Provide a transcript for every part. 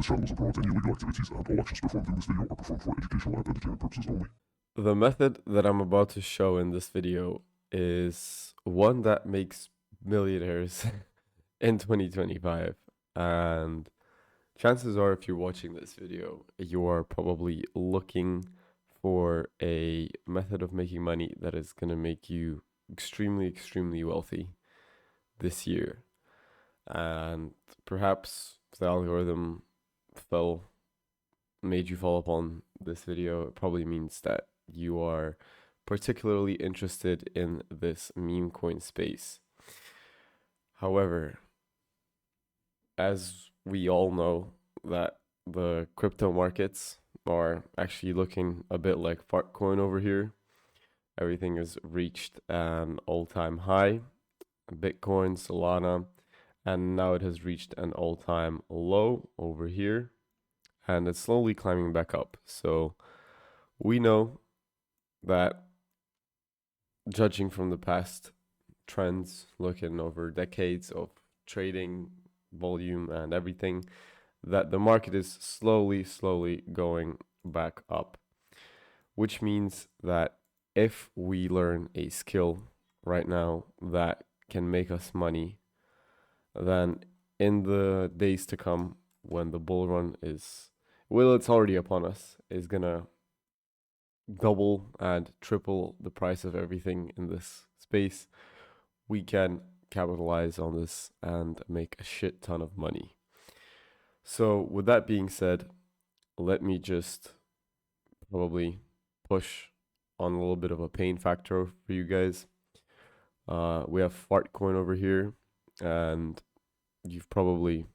This channel doesn't promote any illegal activities, and all actions performed in this video are performed for educational and entertainment purposes only. The method that I'm about to show in this video is one that makes millionaires in 2025. And chances are, if you're watching this video, you are probably looking for a method of making money that is going to make you extremely, extremely wealthy this year. And perhaps the algorithm made you fall upon this video. It probably means that you are particularly interested in this meme coin space. However, as we all know, that the crypto markets are actually looking a bit like fart coin over here. Everything has reached an all-time high. Bitcoin, Solana, and now it has reached an all-time low over here, and it's slowly climbing back up. So we know that, judging from the past trends, looking over decades of trading volume and everything, that the market is slowly going back up, which means that if we learn a skill right now that can make us money, then in the days to come, when the bull run is, well, it's already upon us, is gonna double and triple the price of everything in this space, we can capitalize on this and make a shit ton of money. So with that being said, let me just probably push on a little bit of a pain factor for you guys. We have fart coin over here, and you've probably,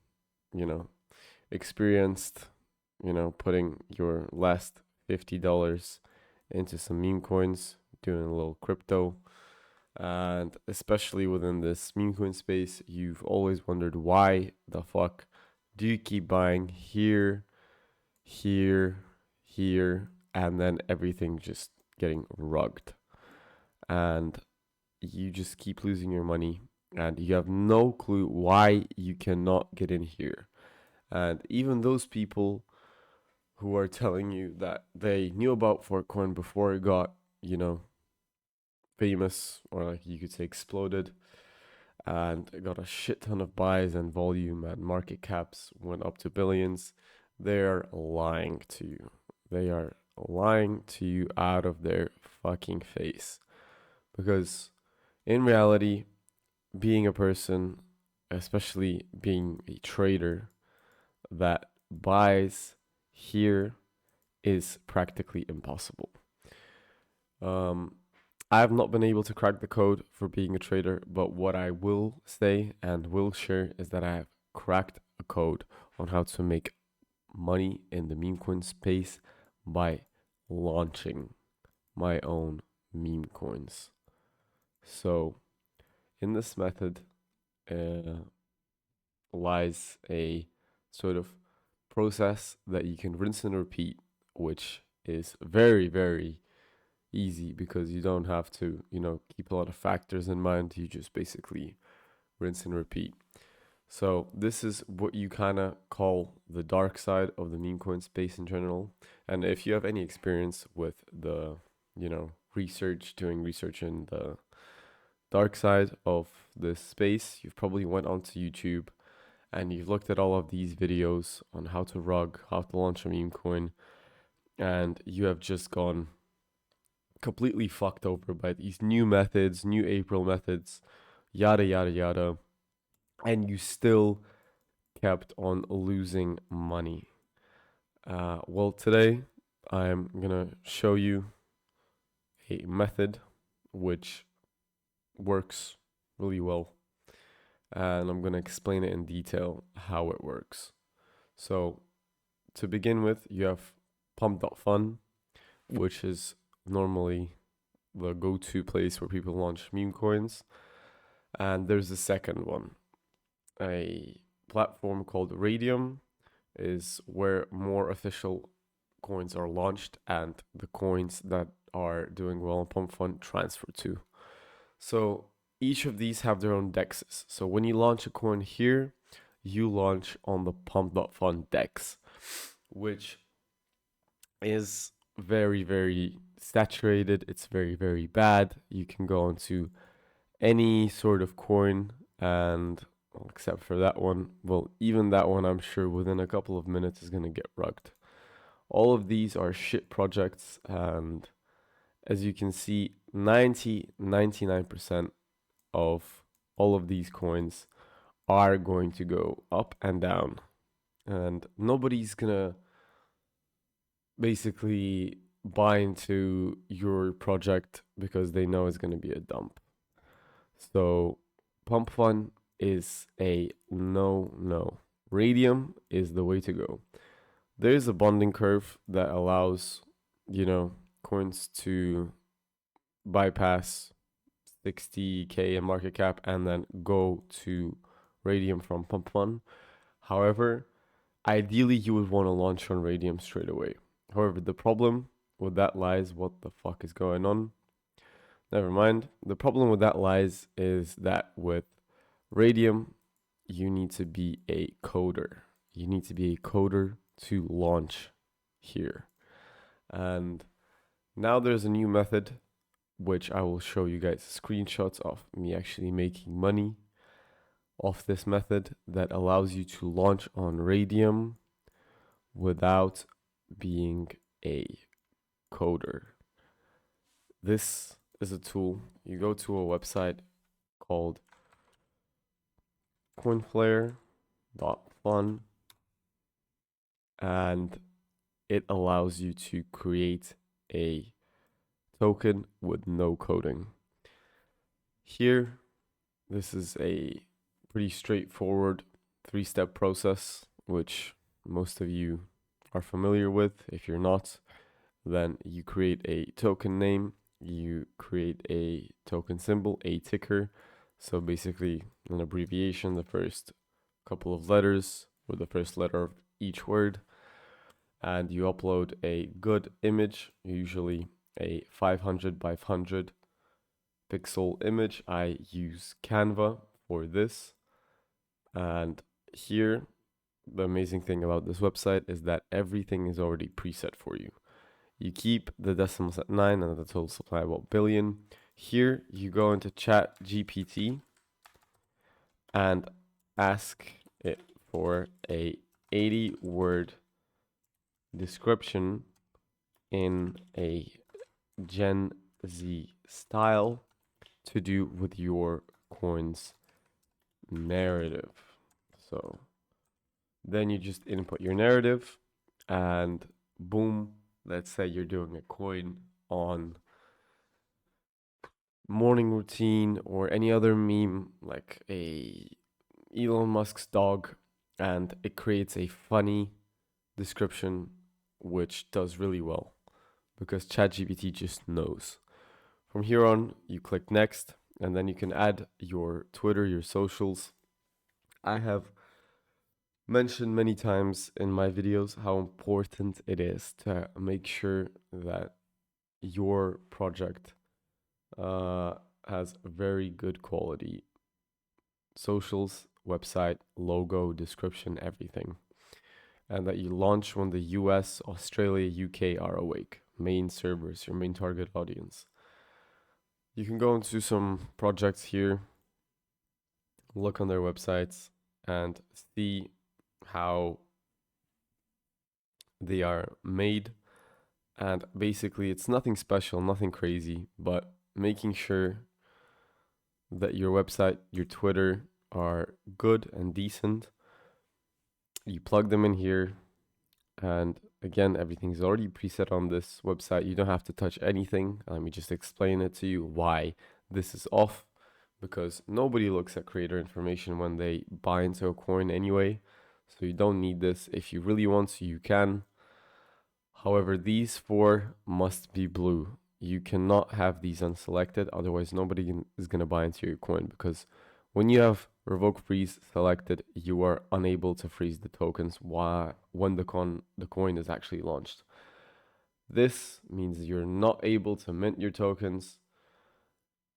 experienced, putting your last $50 into some meme coins, doing a little crypto. And especially within this meme coin space, you've always wondered, why the fuck do you keep buying here, and then everything just getting rugged? And you just keep losing your money, and you have no clue why you cannot get in here. And even those people who are telling you that they knew about Fortcoin before it got, famous, or like you could say exploded, and it got a shit ton of buys and volume, and market caps went up to billions, they're lying to you. They are lying to you out of their fucking face. Because in reality, being a person, especially being a trader that buys here, is practically impossible. I have not been able to crack the code for being a trader, but what I will say and will share is that I have cracked a code on how to make money in the meme coin space by launching my own meme coins. So in this method lies a sort of process that you can rinse and repeat, which is very, very easy because you don't have to, keep a lot of factors in mind. You just basically rinse and repeat. So this is what you kind of call the dark side of the meme coin space in general. And if you have any experience with the, doing research in the dark side of this space, you've probably went onto YouTube and you've looked at all of these videos on how to rug, how to launch a meme coin, and you have just gone completely fucked over by these new methods, new April methods, yada, yada, yada, and you still kept on losing money. Well, today I'm gonna show you a method which works really well, and I'm gonna explain it in detail how it works. So to begin with, you have Pump.Fun, which is normally the go-to place where people launch meme coins. And there's the second one, a platform called Radium, is where more official coins are launched and the coins that are doing well on Pump.Fun transfer to. So each of these have their own dexes. So when you launch a coin here, you launch on the Pump.Fun DEX, which is very, very saturated. It's very, very bad. You can go into any sort of coin, and well, except for that one, well, even that one, I'm sure within a couple of minutes is going to get rugged. All of these are shit projects, and as you can see, 99% of all of these coins are going to go up and down, and nobody's gonna basically buy into your project because they know it's gonna be a dump. So Pump.Fun is a no. Radium is the way to go. There's a bonding curve that allows, coins to bypass 60K in market cap and then go to Radium from Pump.Fun. However, ideally you would want to launch on Radium straight away. However, the problem with that lies, what the fuck is going on? Never mind. The problem with that lies is that with Radium, you need to be a coder. You need to be a coder to launch here. And now there's a new method, which I will show you guys screenshots of me actually making money off this method that allows you to launch on Radium without being a coder. This is a tool. You go to a website called coinflare.fun, and it allows you to create a token with no coding. Here, this is a pretty straightforward 3-step process, which most of you are familiar with. If you're not, then you create a token name, you create a token symbol, a ticker. So basically an abbreviation, the first couple of letters or the first letter of each word. And you upload a good image, usually a 500 by 500 pixel image. I use Canva for this. And here, the amazing thing about this website is that everything is already preset for you. You keep the decimals at 9 and the total supply about billion. Here, you go into Chat GPT and ask it for a 80-word description in a Gen Z style to do with your coin's narrative. So then you just input your narrative and boom, let's say you're doing a coin on morning routine or any other meme like a Elon Musk's dog, and it creates a funny description which does really well because ChatGPT just knows. From here on, you click next and then you can add your Twitter, your socials. I have mentioned many times in my videos how important it is to make sure that your project has very good quality socials, website, logo, description, everything. And that you launch when the US, Australia, UK are awake. Main servers, your main target audience. You can go into some projects here, look on their websites, and see how they are made. And basically, it's nothing special, nothing crazy, but making sure that your website, your Twitter are good and decent. You plug them in here, and again, everything's already preset on this website. You don't have to touch anything. Let me just explain it to you why this is off, because nobody looks at creator information when they buy into a coin anyway. So you don't need this. If you really want to, you can. However, these 4 must be blue. You cannot have these unselected, otherwise nobody is going to buy into your coin, because when you have revoke freeze selected, you are unable to freeze the tokens when the coin is actually launched. This means you're not able to mint your tokens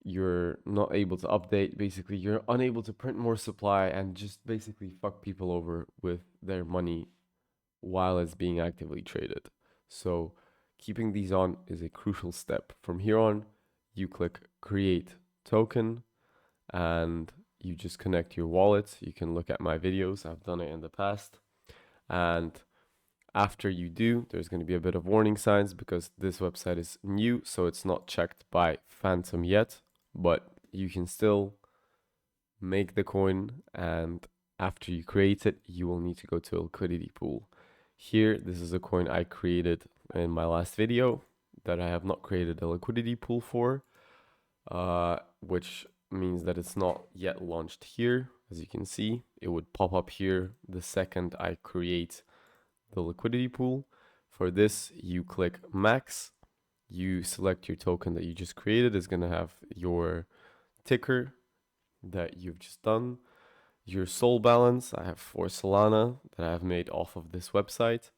you're not able to update. Basically, you're unable to print more supply and just basically fuck people over with their money while it's being actively traded. So keeping these on is a crucial step. From here on, you click create token and you just connect your wallet. You can look at my videos. I've done it in the past. And after you do, there's going to be a bit of warning signs because this website is new, so it's not checked by Phantom yet, but you can still make the coin, and after you create it, you will need to go to a liquidity pool. Here, this is a coin I created in my last video that I have not created a liquidity pool for, which means that it's not yet launched here. As you can see, it would pop up here the second I create the liquidity pool. For this, you click max, you select your token that you just created. It's going to have your ticker that you've just done, your Sol balance. I have 4 Solana that I've made off of this website.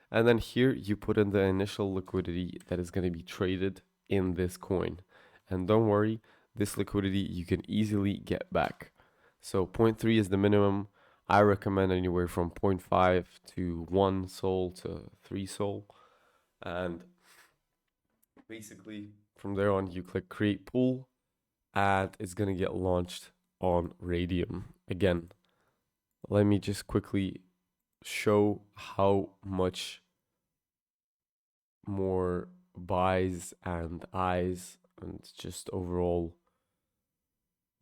And then here you put in the initial liquidity that is going to be traded in this coin. And don't worry, this liquidity you can easily get back. So 0.3 is the minimum. I recommend anywhere from 0.5 to 1 Sol to 3 Sol. And basically from there on, you click create pool and it's going to get launched on Radium. Again, let me just quickly show how much more buys and eyes and just overall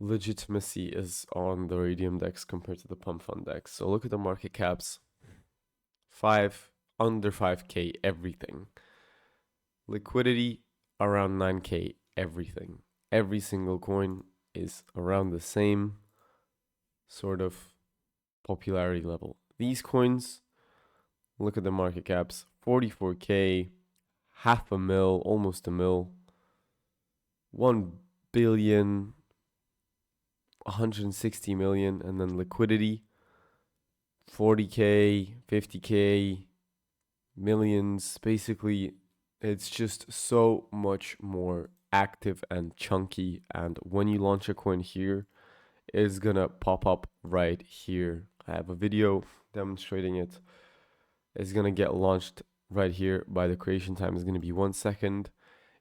legitimacy is on the Radium DEX compared to the Pump.Fun DEX. So look at the market caps. Under 5K everything. Liquidity around 9K everything. Every single coin is around the same sort of popularity level. These coins, look at the market caps, 44K, half a mil, almost a mil, 1 billion, 160 million, and then liquidity, 40K, 50K, millions. Basically, it's just so much more active and chunky. And when you launch a coin here, it's gonna pop up right here. I have a video demonstrating it. It's gonna get launched right here. By the creation time is gonna be 1 second.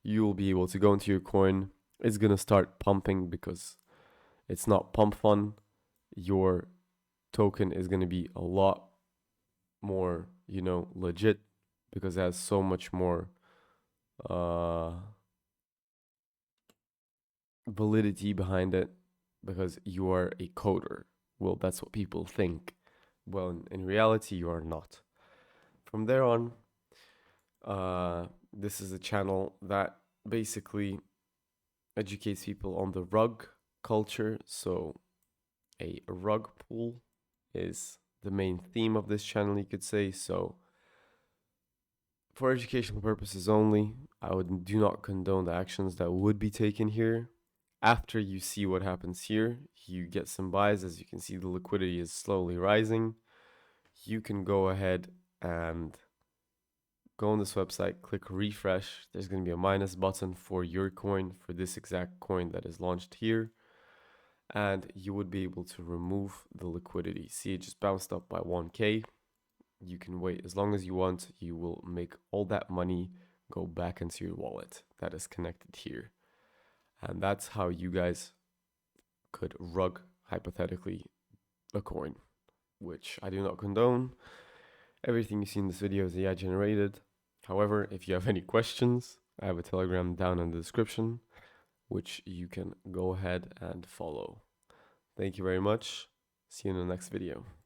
You will be able to go into your coin. It's gonna start pumping because it's not Pump.Fun. Your token is gonna be a lot more, legit because it has so much more validity behind it because you are a coder. Well, that's what people think. Well, in reality, you are not. From there on, this is a channel that basically educates people on the rug culture. So a rug pool is the main theme of this channel, you could say. So for educational purposes only, do not condone the actions that would be taken here. After you see what happens here, you get some buys. As you can see, the liquidity is slowly rising. You can go ahead and go on this website, click refresh. There's going to be a minus button for your coin, for this exact coin that is launched here. And you would be able to remove the liquidity. See, it just bounced up by 1K. You can wait as long as you want. You will make all that money go back into your wallet that is connected here. And that's how you guys could rug, hypothetically, a coin, which I do not condone. Everything you see in this video is AI generated. However, if you have any questions, I have a Telegram down in the description, which you can go ahead and follow. Thank you very much. See you in the next video.